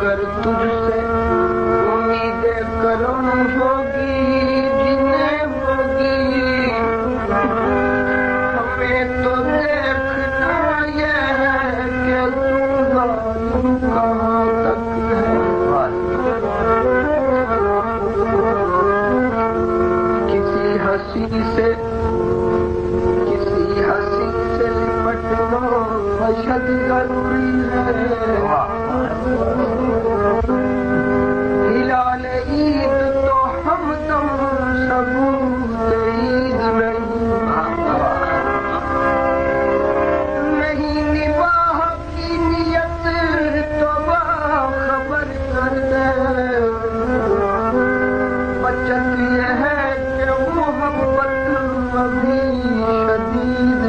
अगर तुझसे उम्मीदें करूं होगी जिन्हें होगी हमें तो देखना ये है कि तू जालिम कहाँ तक है। किसी हंसी से निपटना अशद जरूरी है। हिलाल ईद तो हम तुम सबूत ईद नहीं निबाह की नियत तो खबर कर दे। बचत ये है कि मोहब्बत अभी शदीद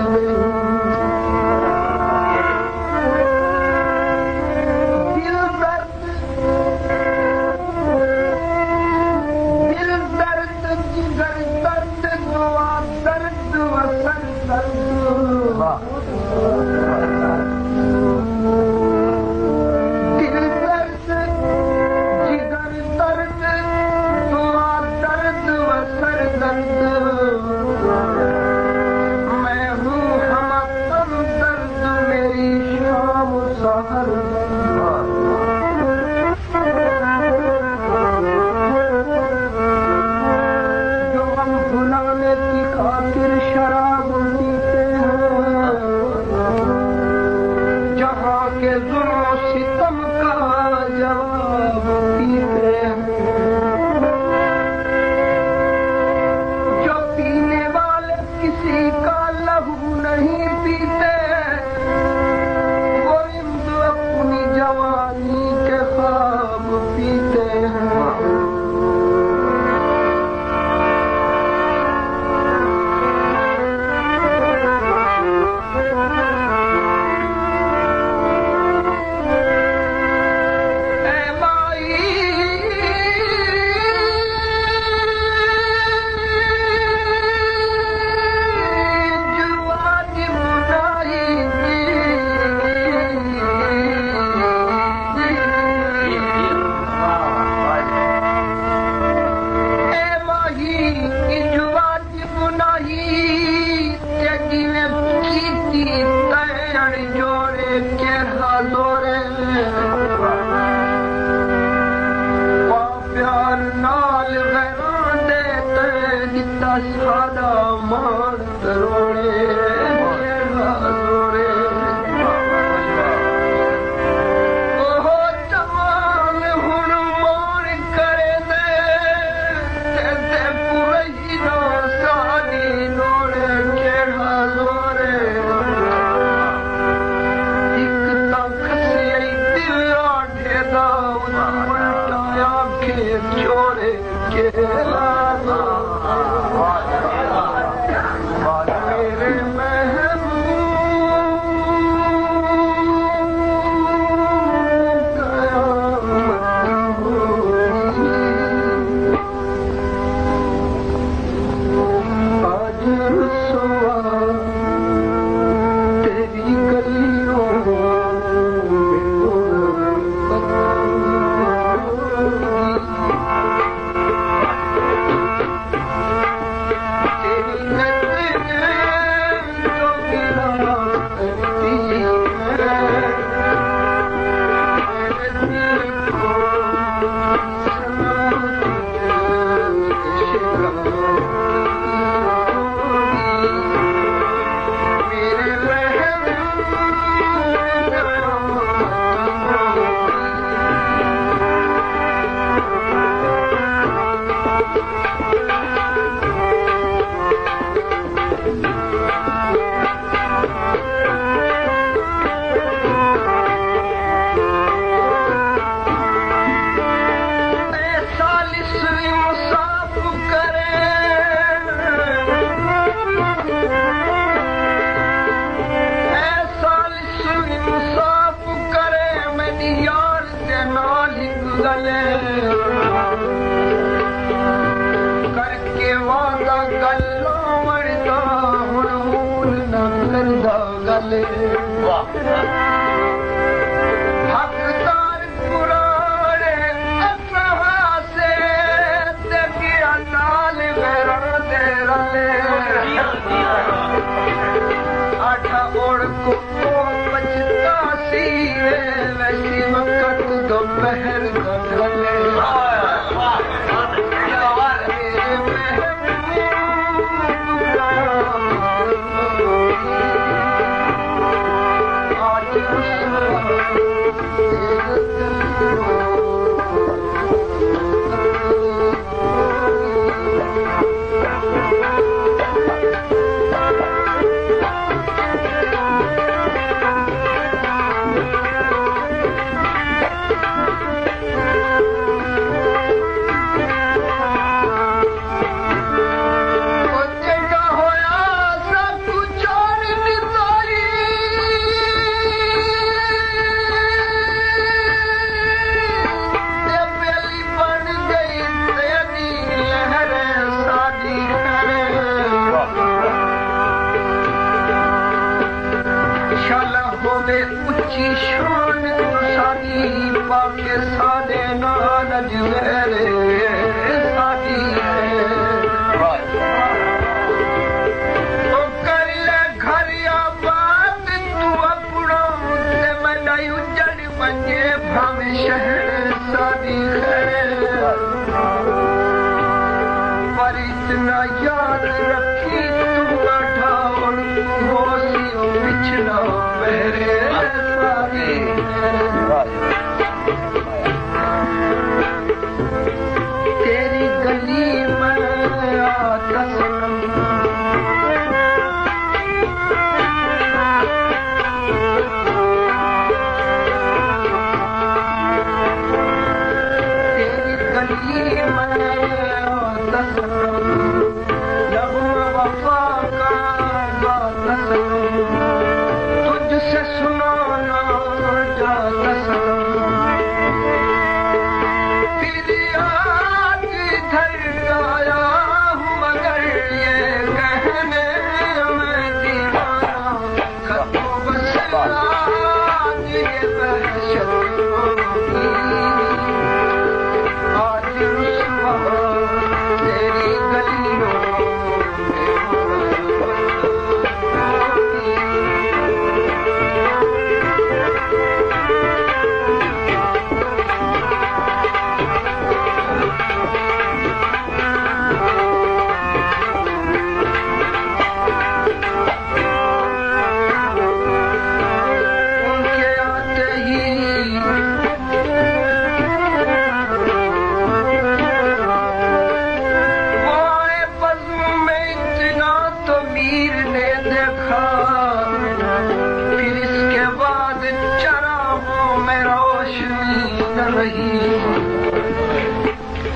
हक़दार पुराण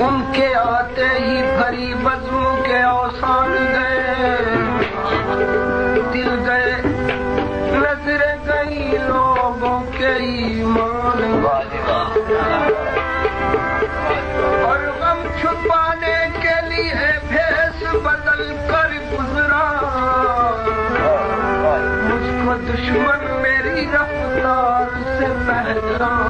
उनके आते ही भरी बज़्म के औसान गए, दिल गए, नजरें गई लोगों के ईमान, और गम छुपाने के लिए भेष बदल कर गुजरा। मुझको दुश्मन मेरी रफ्तार से पहचाना।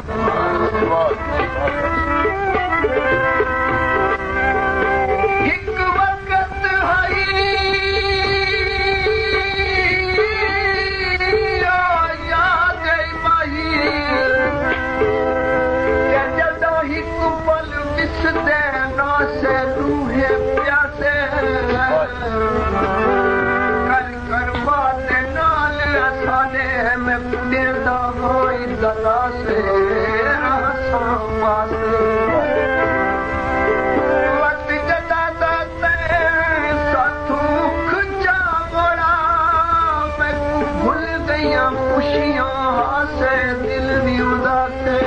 खुशियों से दिल भी उदासे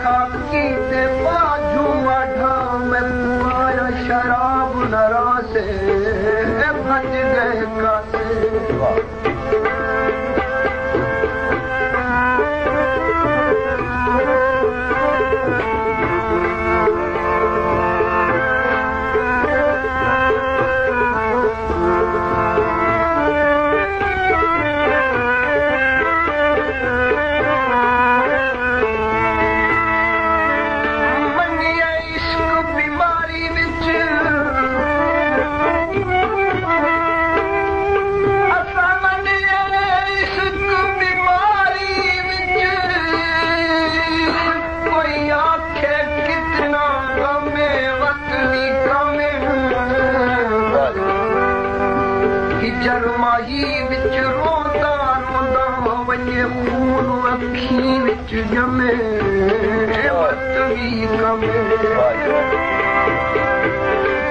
खाकी से बाजू आढ़ा में पाया शराब नरा से भज गए कासे। अखी विच जमे मत भी कमे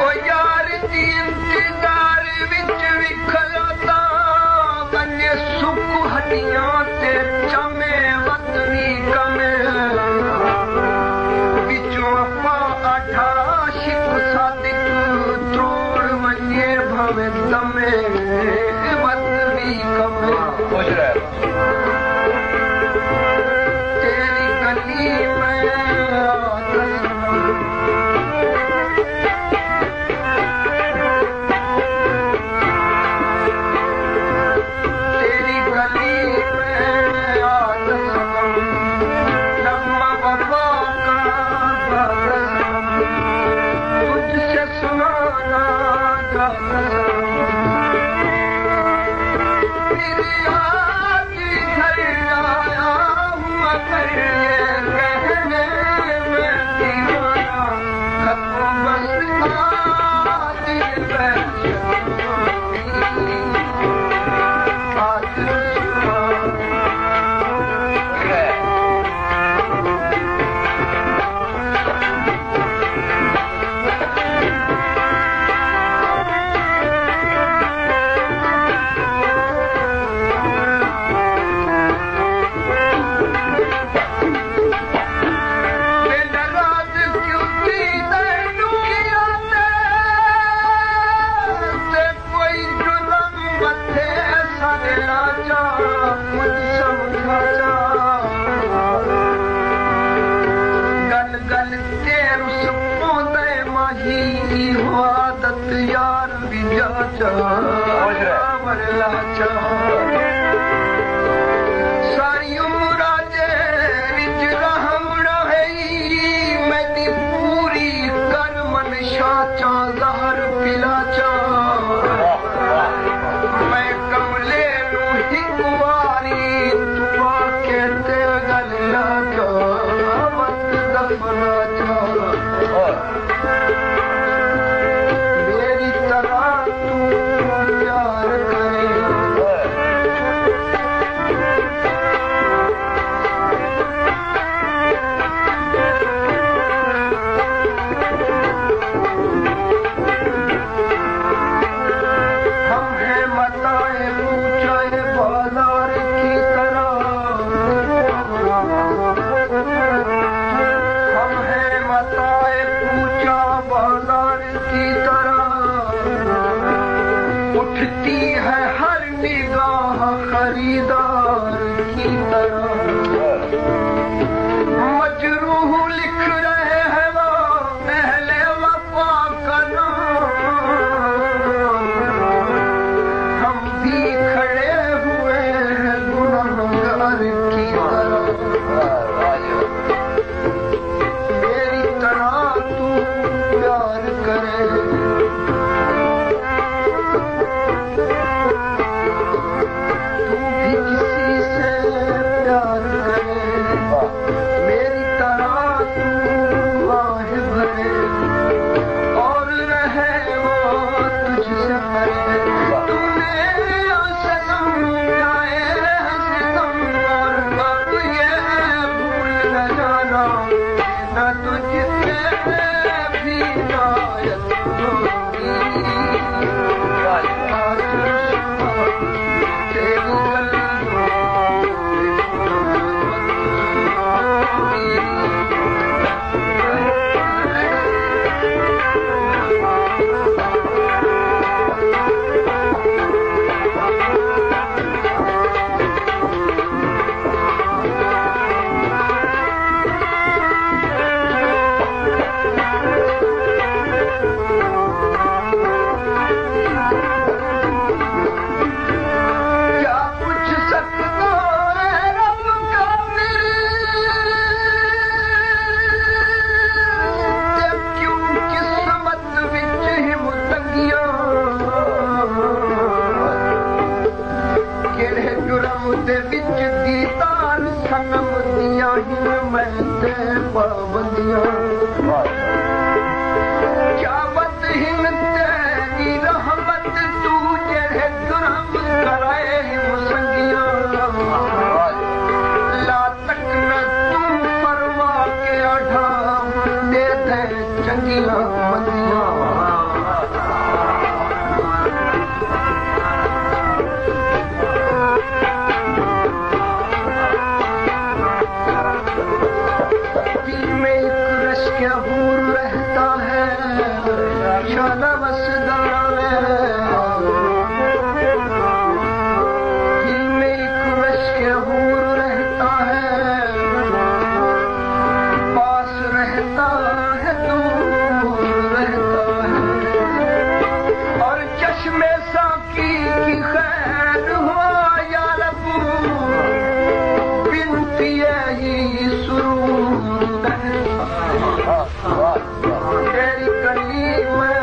ओ यार जी इंतजार विच विखलता बने सुख हड्डियां ते चमे मत भी कमे विचों अपा आठा शिक सादिक त्रोड़ वने भवे दमे मत भी कमे तेरी गली में तेरी गली में लम्मा बाबा का तुझसे सुनाना सारी उम्र विच रहमड़ा है मैंने पूरी कर मनशा चा जहर पिला चा मैं कमले नू हिकवारी तुआ कहते गल्ला चा मत दफना चा मेरी तरह तू प्यार करे उठती है हर निगाह खरीदार की तरह मजरूह लिख रहे हैं वो पहले वफा का नाम हम भी खड़े हुए हैं गुनहगार की तरह मेरी तरह तू प्यार करे मेरी तरह तू आह भरे और रहे वो तुझसे परे तूने सनम आए सनम और अब ये भूल न जाना न तुझसे भी नायत होगी पाबंदियां क्या बत हिम्मत तेरी रहमत तू जेड़े जुर्म कराए मुसंगियां ला तेरी गली में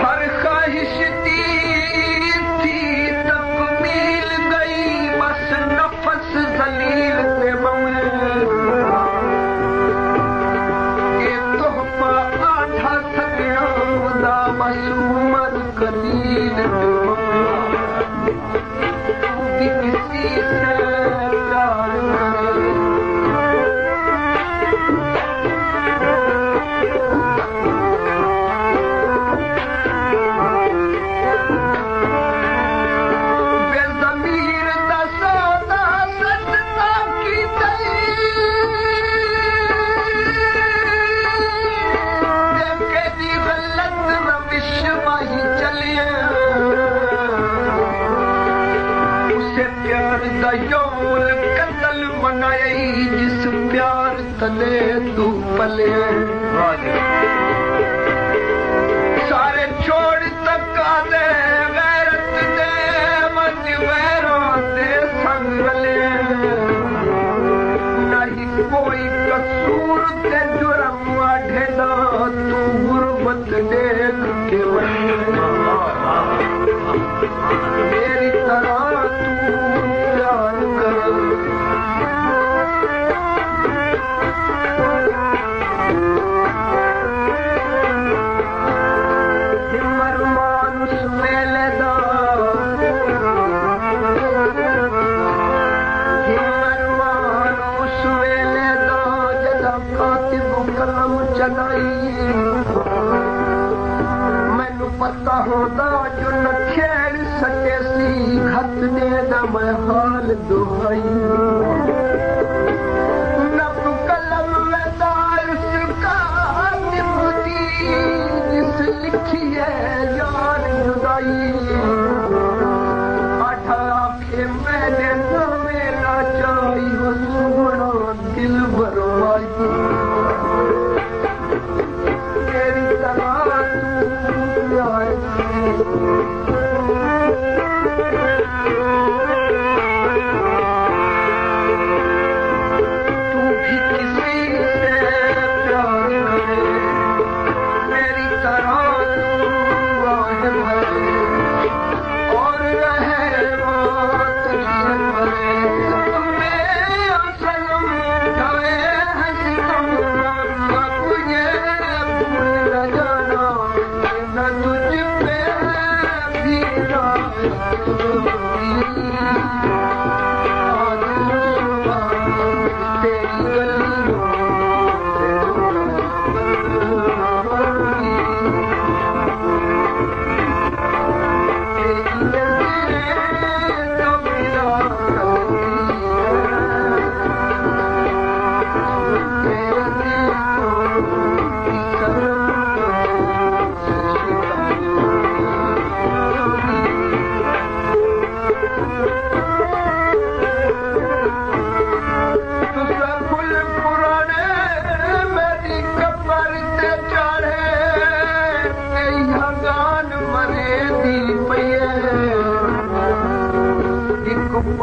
हर ख्वाहिश थी तकमील गई बस नफस जलील ते ये तोहफा आठा सकिया दा बस उमर कलील भी किसी से प्यार करे जिस प्यार तले तू पले सारे छोड़ तका दे गैरत दे मत वैरों दे संग रले नहीं कोई कसूर ते जुर्म ढेदा तू गुरबत देख के मेरी तरह तू प्यार कर मैनू पता होता जो न खेल सके सी खत दे दा मैं हाल दुहाई नब कलम में दारिस का निमती जिस लिखी है यार जुदाई आठा आखे मैंने मेरा चाही हो सुना दिल बरवाई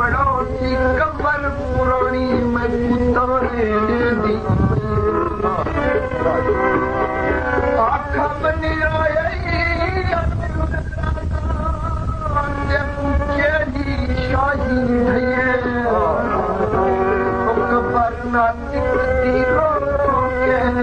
पड़ोसी कबर पुरानी मैं कुतारे दी आखा बनी शाही कबर नाती रो के